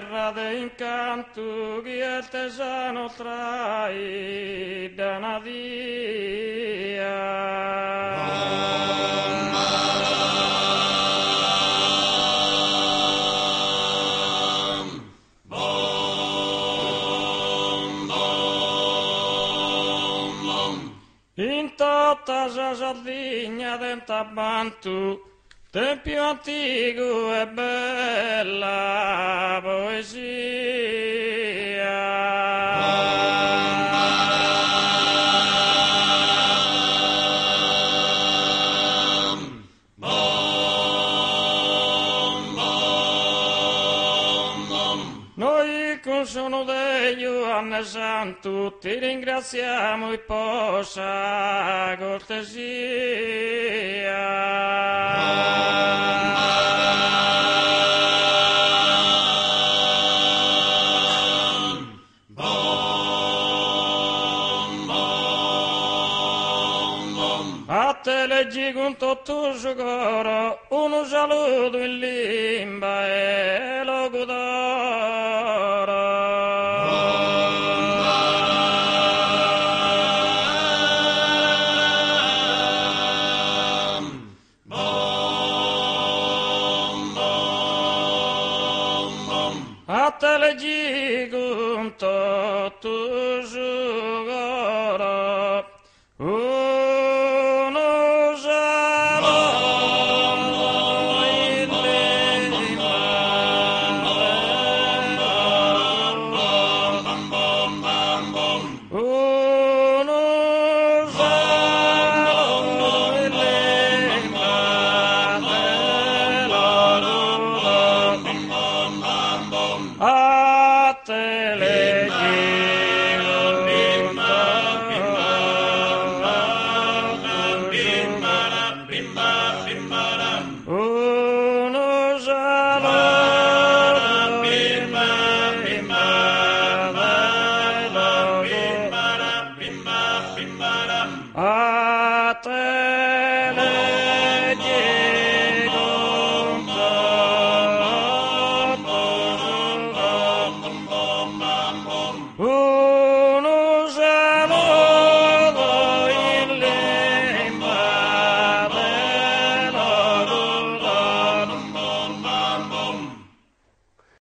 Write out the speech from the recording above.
terra de incanto que el tesano trae da in tutta la giardina d'entabantu, tempio antico e bella Noi con sono di Giovanni Santo ti ringraziamo e posa A te leggi con tutto il coro un saluto in limba e lo A te leggi con tutto il coro uno saluto in limba uno saluto in limba a te leggi uno saluto a te leggi con tutto